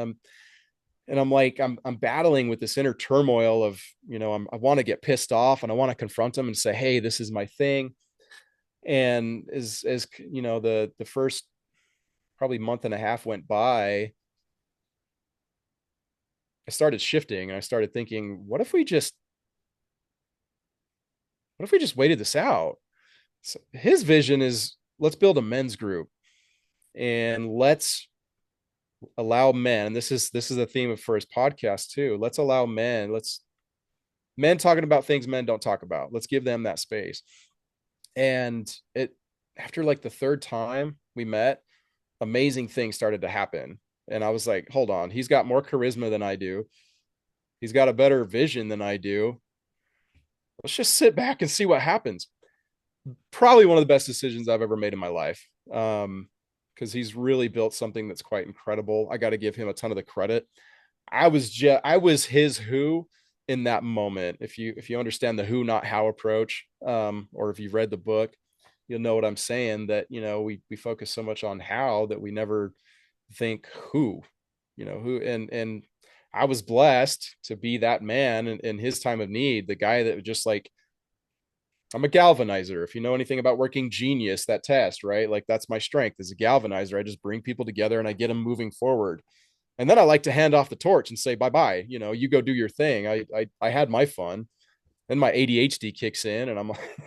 I'm like, I'm battling with this inner turmoil of, I want to get pissed off and I want to confront him and say, hey, this is my thing. And as the first probably month and a half went by, I started shifting and I started thinking, what if we just waited this out? So his vision is, let's build a men's group and let's allow men, and this is a theme for his podcast too. Let's allow men talking about things men don't talk about. Let's give them that space. And it after like the third time we met, amazing things started to happen. And I was like, hold on, he's got more charisma than I do. He's got a better vision than I do. Let's just sit back and see what happens. Probably one of the best decisions I've ever made in my life. Because he's really built something that's quite incredible. I got to give him a ton of the credit. I was his who in that moment. If you understand the who not how approach, or if you've read the book, you'll know what I'm saying. That we focus so much on how that we never think who, and I was blessed to be that man in his time of need, the guy that was just like, I'm a galvanizer. If you know anything about working Genius, that test, right? Like that's my strength as a galvanizer. I just bring people together and I get them moving forward. And then I like to hand off the torch and say, bye bye, you go do your thing. I had my fun. Then my ADHD kicks in and I'm like,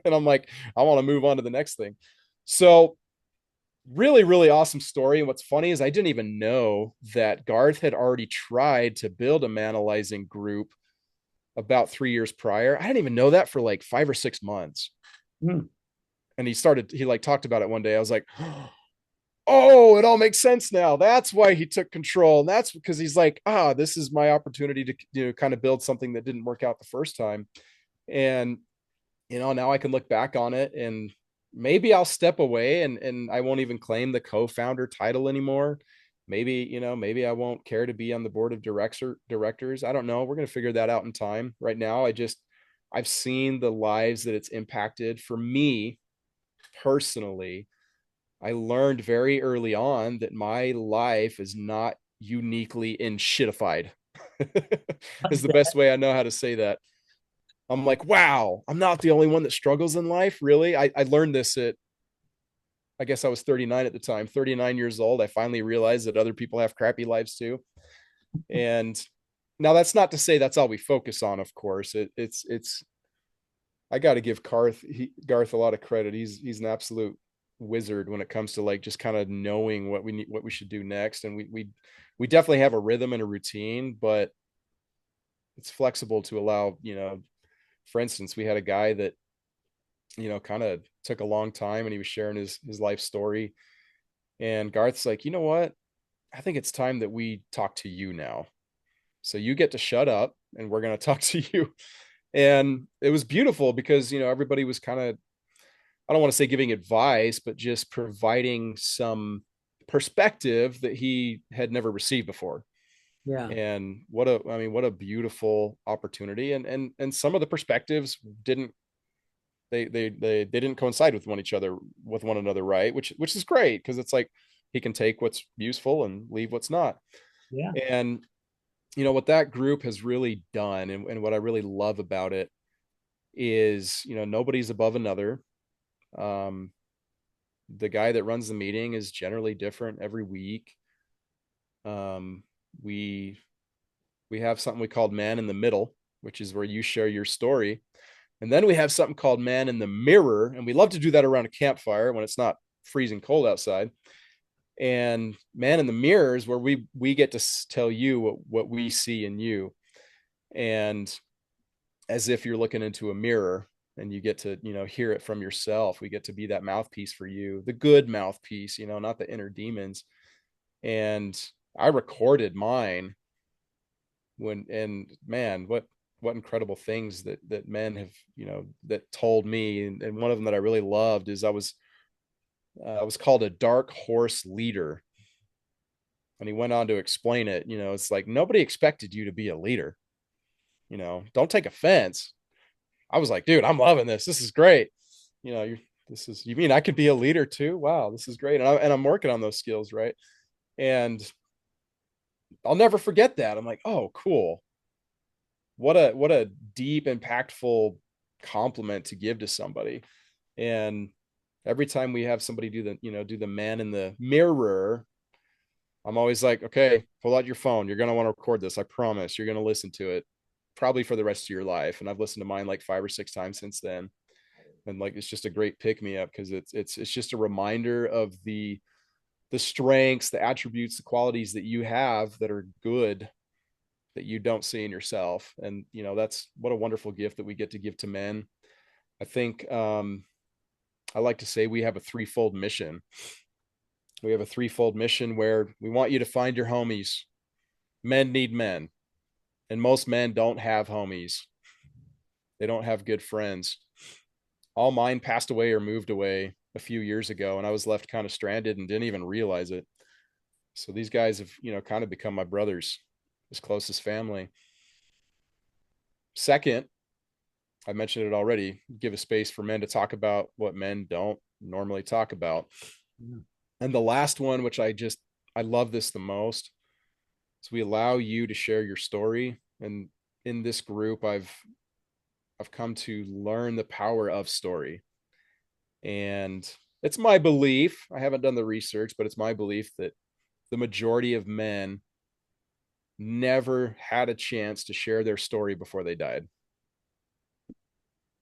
and I'm like, I want to move on to the next thing. So really, really awesome story. And what's funny is I didn't even know that Garth had already tried to build a manalizing group about 3 years prior. I didn't even know that for like 5 or 6 months. Hmm. And he like talked about it one day. I was like, oh, it all makes sense now. That's why he took control. And that's because he's like, this is my opportunity to, kind of build something that didn't work out the first time. And, now I can look back on it, and maybe I'll step away, and I won't even claim the co-founder title anymore. Maybe, maybe I won't care to be on the board of directors. I don't know. We're going to figure that out in time. Right now, I've seen the lives that it's impacted. For me personally, I learned very early on that my life is not uniquely in shitified. Is the best way I know how to say that. I'm like, wow, I'm not the only one that struggles in life. Really? I learned this at, I guess I was 39 at the time, 39 years old. I finally realized that other people have crappy lives too. And now that's not to say that's all we focus on, of course. It's I got to give Garth a lot of credit. He's an absolute wizard when it comes to like just kind of knowing what we need, what we should do next. And we definitely have a rhythm and a routine, but it's flexible to allow, for instance, we had a guy that, kind of took a long time, and he was sharing his life story. And Garth's like, you know what? I think it's time that we talk to you now. So you get to shut up, and we're going to talk to you. And it was beautiful because, everybody was kind of, I don't want to say giving advice, but just providing some perspective that he had never received before. Yeah. And what a beautiful opportunity. And some of the perspectives didn't, they didn't coincide with one another, right? Which is great, because it's like he can take what's useful and leave what's not. Yeah. And what that group has really done, and what I really love about it is, nobody's above another. um the guy that runs the meeting is generally different every week. um we we have something we call man in the middle, which is where you share your story. And then we have something called man in the mirror, and we love to do that around a campfire when it's not freezing cold outside. And man in the mirror is where we get to tell you what we see in you, and as if you're looking into a mirror, and you get to, hear it from yourself. We get to be that mouthpiece for you, the good mouthpiece, not the inner demons. And I recorded mine and man, what incredible things that men have, that told me. And one of them that I really loved is I was called a dark horse leader. And he went on to explain it. It's like, nobody expected you to be a leader. Don't take offense. I was like, dude, I'm loving this. This is great. You mean I could be a leader too? Wow, this is great. And I'm working on those skills, right? And I'll never forget that. I'm like, oh, cool. What a deep, impactful compliment to give to somebody. And every time we have somebody do the man in the mirror, I'm always like, okay, pull out your phone. You're going to want to record this. I promise. You're going to listen to it probably for the rest of your life. And I've listened to mine like 5 or 6 times since then. And like, it's just a great pick me up, because it's just a reminder of the strengths, the attributes, the qualities that you have that are good, that you don't see in yourself. And, that's what a wonderful gift that we get to give to men. I think, I like to say we have a threefold mission. We have a threefold mission where we want you to find your homies. Men need men, and most men don't have homies. They don't have good friends. All mine passed away or moved away a few years ago, and I was left kind of stranded and didn't even realize it. So these guys have, kind of become my brothers, as close as family. Second, I mentioned it already, give a space for men to talk about what men don't normally talk about. Yeah. And the last one, which I love this the most, is we allow you to share your story. And in this group, I've come to learn the power of story. And it's my belief, I haven't done the research, but it's my belief that the majority of men never had a chance to share their story before they died.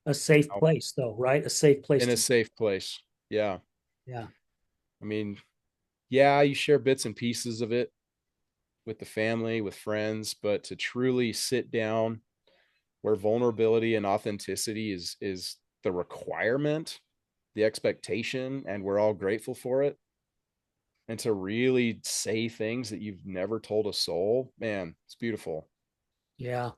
A safe place, though, right? A safe place In a to. safe place. Yeah. Yeah. I mean, yeah, you share bits and pieces of it with the family, with friends, but to truly sit down where vulnerability and authenticity is the requirement, the expectation, and we're all grateful for it. And to really say things that you've never told a soul, man, it's beautiful. Yeah.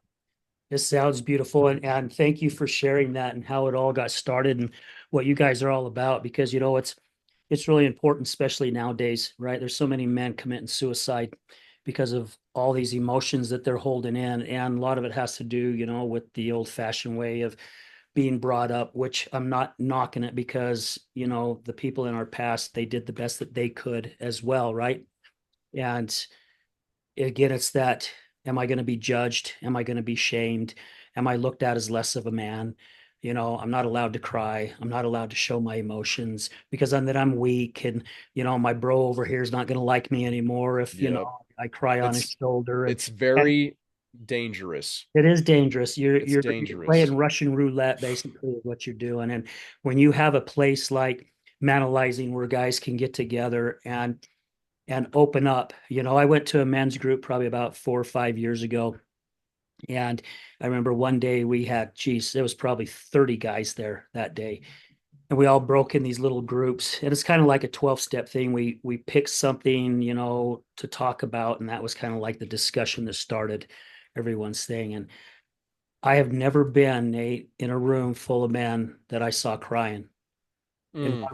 This sounds beautiful, and thank you for sharing that and how it all got started and what you guys are all about, because it's really important, especially nowadays, right? There's so many men committing suicide because of all these emotions that they're holding in, and a lot of it has to do, with the old-fashioned way of being brought up, which I'm not knocking it, because the people in our past, they did the best that they could as well, right? And again, it's that, am I going to be judged? Am I going to be shamed? Am I looked at as less of a man? I'm not allowed to cry. I'm not allowed to show my emotions because I'm weak, and my bro over here is not going to like me anymore if Yep. I cry on his It's shoulder. it's And very dangerous. it is dangerous. You're It's you're you're playing dangerous. Russian roulette, basically, is what you're doing. And when you have a place like Manalizing where guys can get together and open up. I went to a men's group probably about 4 or 5 years ago. And I remember one day we had, geez, there was probably 30 guys there that day. And we all broke in these little groups. And it's kind of like a 12-step thing. We picked something, to talk about. And that was kind of like the discussion that started everyone's thing. And I have never been, Nate, in a room full of men that I saw crying. And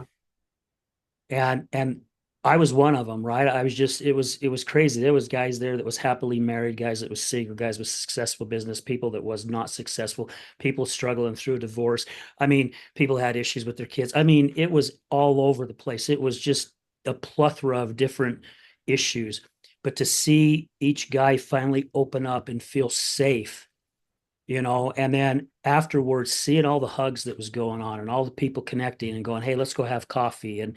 Mm. and I was one of them, right? I was just it was crazy. There was guys there that was happily married, guys that was single, guys with successful business, people that was not successful, people struggling through a divorce. I mean, people had issues with their kids. I mean, it was all over the place. It was just a plethora of different issues. But to see each guy finally open up and feel safe, and then afterwards seeing all the hugs that was going on and all the people connecting and going, hey, let's go have coffee. And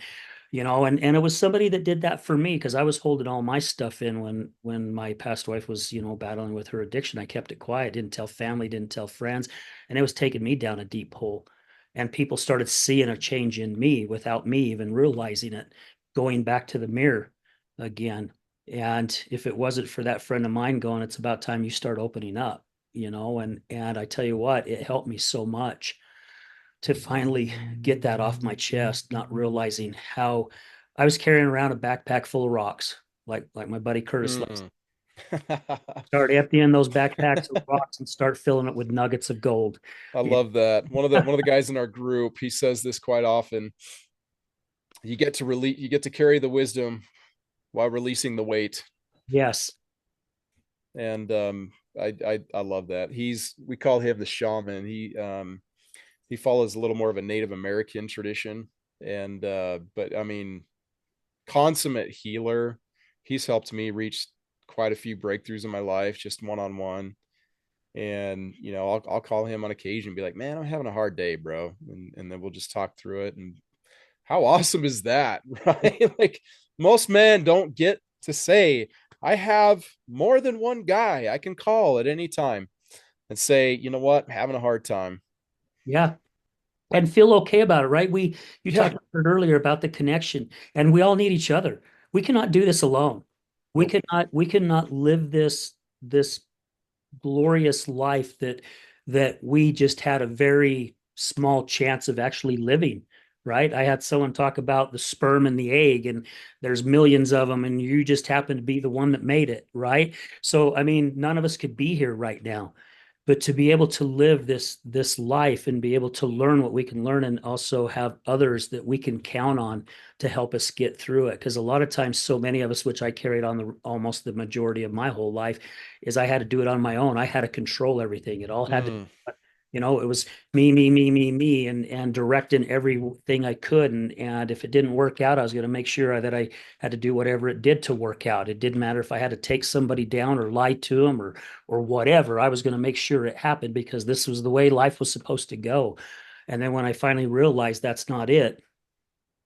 it was somebody that did that for me, because I was holding all my stuff in when my past wife was, battling with her addiction. I kept it quiet, didn't tell family, didn't tell friends, and it was taking me down a deep hole. And people started seeing a change in me without me even realizing it, going back to the mirror again. And if it wasn't for that friend of mine going, it's about time you start opening up, and I tell you what, it helped me so much to finally get that off my chest, not realizing how I was carrying around a backpack full of rocks, like my buddy Curtis loves. Mm. Start emptying those backpacks of rocks and start filling it with nuggets of gold. I love that. One of the guys in our group, he says this quite often. You get to carry the wisdom while releasing the weight. Yes. And I love that. We call him the shaman. He follows a little more of a Native American tradition. And but I mean, consummate healer. He's helped me reach quite a few breakthroughs in my life, just one on one. And I'll call him on occasion and be like, man, I'm having a hard day, bro. And then we'll just talk through it. And how awesome is that? Right? Like, most men don't get to say, I have more than one guy I can call at any time and say, you know what, I'm having a hard time. Yeah. And feel okay about it, right? You Yeah. talked earlier about the connection, and we all need each other. We cannot do this alone. We Nope. cannot live this glorious life that we just had a very small chance of actually living, right? I had someone talk about the sperm and the egg, and there's millions of them, and you just happen to be the one that made it, right? So I mean, none of us could be here right now, but to be able to live this life and be able to learn what we can learn, and also have others that we can count on to help us get through it, because a lot of times, so many of us, which I carried on almost the majority of my whole life, is I had to do it on my own. I had to control everything. It all had to, Mm. it was me, me, me, me, me, and directing everything I could. And if it didn't work out, I was going to make sure that I had to do whatever it did to work out. It didn't matter if I had to take somebody down or lie to them or whatever. I was going to make sure it happened, because this was the way life was supposed to go. And then when I finally realized that's not it,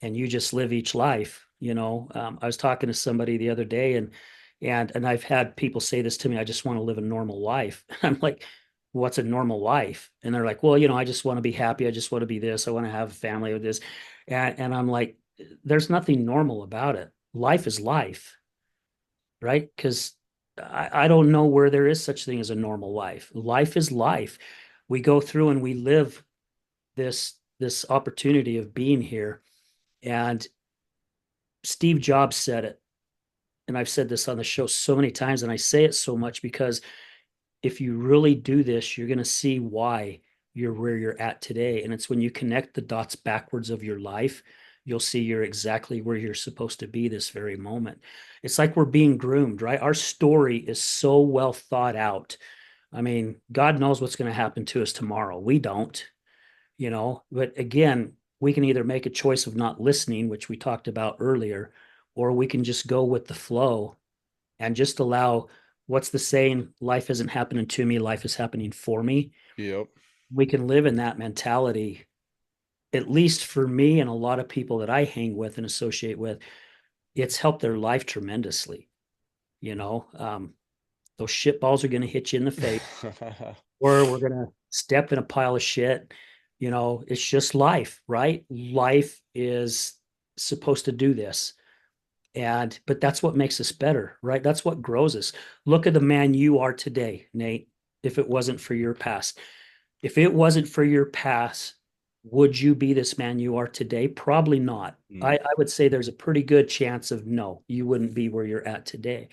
and you just live each life. I was talking to somebody the other day, and I've had people say this to me, I just want to live a normal life. I'm like, what's a normal life? And they're like, well, I just want to be happy. I just want to be this. I want to have a family with this. And I'm like, there's nothing normal about it. Life is life, right? Because I don't know where there is such thing as a normal life. Life is life. We go through and we live this this opportunity of being here. And Steve Jobs said it, and I've said this on the show so many times, and I say it so much because if you really do this, you're going to see why you're where you're at today. And it's when you connect the dots backwards of your life, you'll see you're exactly where you're supposed to be this very moment. It's like we're being groomed, right? Our story is so well thought out. I mean, God knows what's going to happen to us tomorrow. We don't, but again, we can either make a choice of not listening, which we talked about earlier, or we can just go with the flow and just allow what's the saying? Life isn't happening to me, life is happening for me. Yep. We can live in that mentality, at least for me and a lot of people that I hang with and associate with. It's helped their life tremendously. You know, those shit balls are going to hit you in the face, or we're going to step in a pile of shit. It's just life, right? Life is supposed to do this. But that's what makes us better, right? That's what grows us. Look at the man you are today, Nate, if it wasn't for your past. If it wasn't for your past, would you be this man you are today? Probably not. I, Mm. I would say there's a pretty good chance of no, you wouldn't be where you're at today.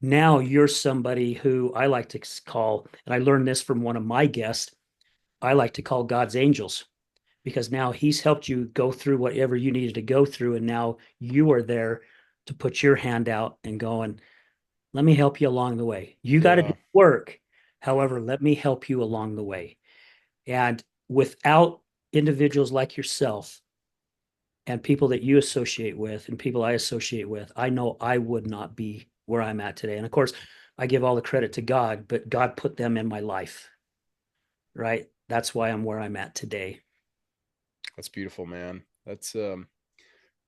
Now you're somebody who I like to call, and I learned this from one of my guests, I like to call God's angels because now he's helped you go through whatever you needed to go through. And now you are there to put your hand out and going, let me help you along the way. You got to do Yeah. work. However, let me help you along the way. And without individuals like yourself and people that you associate with and people I associate with, I know I would not be where I'm at today. And of course, I give all the credit to God, but God put them in my life, right? That's why I'm where I'm at today. That's beautiful, man. That's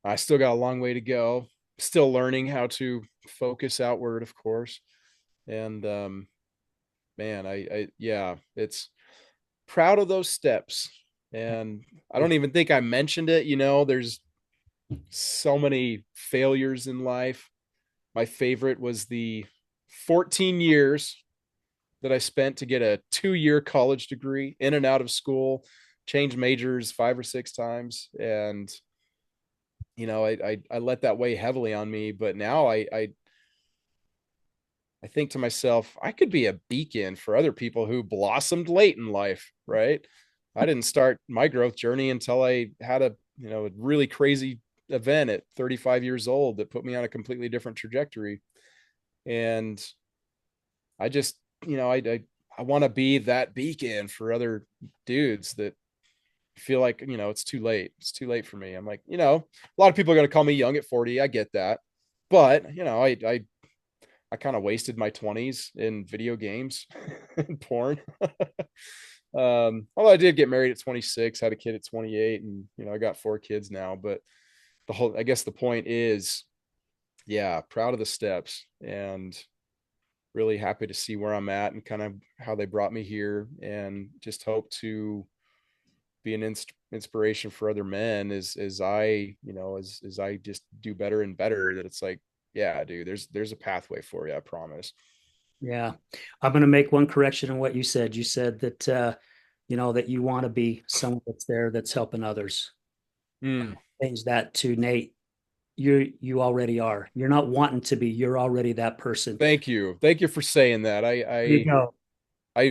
I still got a long way to go. Still learning how to focus outward, of course. And man, yeah, it's proud of those steps. And I don't even think I mentioned it, there's so many failures in life. My favorite was the 14 years that I spent to get a 2-year college degree, in and out of school, changed majors 5 or 6 times. And I let that weigh heavily on me. But now I think to myself, I could be a beacon for other people who blossomed late in life, right? I didn't start my growth journey until I had a really crazy event at 35 years old that put me on a completely different trajectory. And I just, I want to be that beacon for other dudes that feel like, it's too late. It's too late for me. I'm like, a lot of people are going to call me young at 40. I get that. But, I kind of wasted my 20s in video games and porn. Although I did get married at 26, had a kid at 28, and I got 4 kids now. But I guess the point is, yeah, proud of the steps and really happy to see where I'm at and kind of how they brought me here, and just hope to be an inspiration for other men as I, as I just do better and better, that it's like, yeah, dude, there's a pathway for you. I promise. Yeah. I'm going to make one correction on what you said. You said that, that you want to be someone that's there that's helping others. Mm, Change that to Nate. You already are. You're not wanting to be. You're already that person. thank you for saying that. There you go.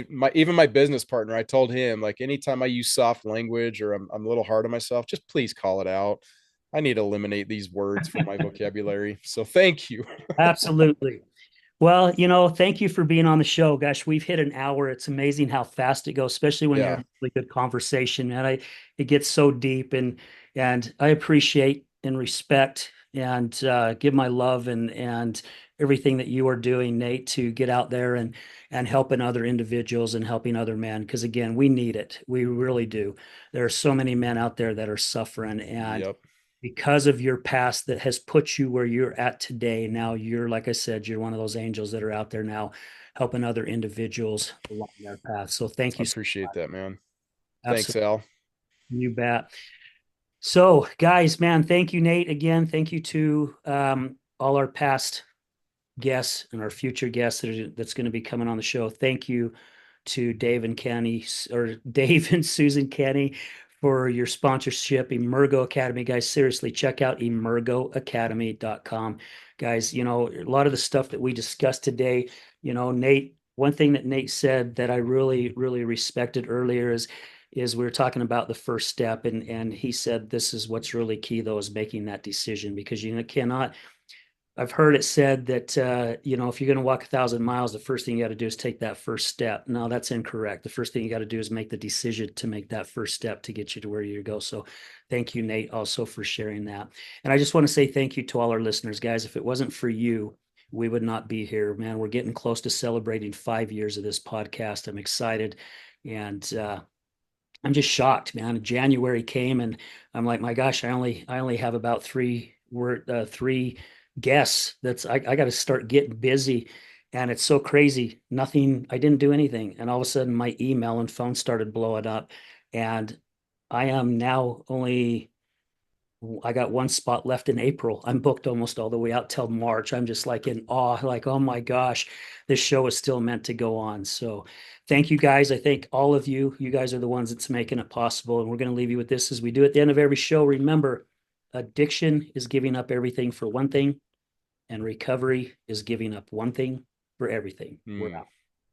My even my business partner, I told him, like, anytime I use soft language or I'm a little hard on myself, just please call it out. I need to eliminate these words from my vocabulary. So thank you. Absolutely. Well, thank you for being on the show. Gosh, we've hit an hour. It's amazing how fast it goes, especially when you're in Yeah, a really good conversation, man. It gets so deep, and I appreciate and respect and give my love and everything that you are doing, Nate, to get out there and helping other individuals and helping other men. Because again, we need it. We really do. There are so many men out there that are suffering, and yep, because of your past that has put you where you're at today. Now you're, like I said, you're one of those angels that are out there now helping other individuals along their path. So thank I you so appreciate much. that, man. Thanks, Absolutely. Al. You bet. So, guys, man, thank you, Nate. Again, thank you to all our past guests and our future guests that's going to be coming on the show. Thank you to Dave and Kenny, or Dave and Susan Kenny, for your sponsorship, Emergo Academy. Guys, seriously, check out emergoacademy.com. Guys, a lot of the stuff that we discussed today, Nate, one thing that Nate said that I really, really respected earlier is we were talking about the first step, and he said this is what's really key though, is making that decision, because you cannot. I've heard it said that if you're going to walk 1,000 miles, the first thing you got to do is take that first step. No, that's incorrect. The first thing you got to do is make the decision to make that first step to get you to where you go. So, thank you, Nate, also for sharing that. And I just want to say thank you to all our listeners, guys. If it wasn't for you, we would not be here, man. We're getting close to celebrating 5 years of this podcast. I'm excited, and I'm just shocked, man. January came and I'm like, my gosh, I only have about three guests. I got to start getting busy, and it's so crazy. Nothing. I didn't do anything, and all of a sudden my email and phone started blowing up, and I am now only. I got one spot left in April. I'm booked almost all the way out till March. I'm just like in awe, like, oh my gosh, this show is still meant to go on. So thank you guys. I thank all of you. You guys are the ones that's making it possible. And we're going to leave you with this as we do at the end of every show. Remember, addiction is giving up everything for one thing, and recovery is giving up one thing for everything. We're Hmm. out.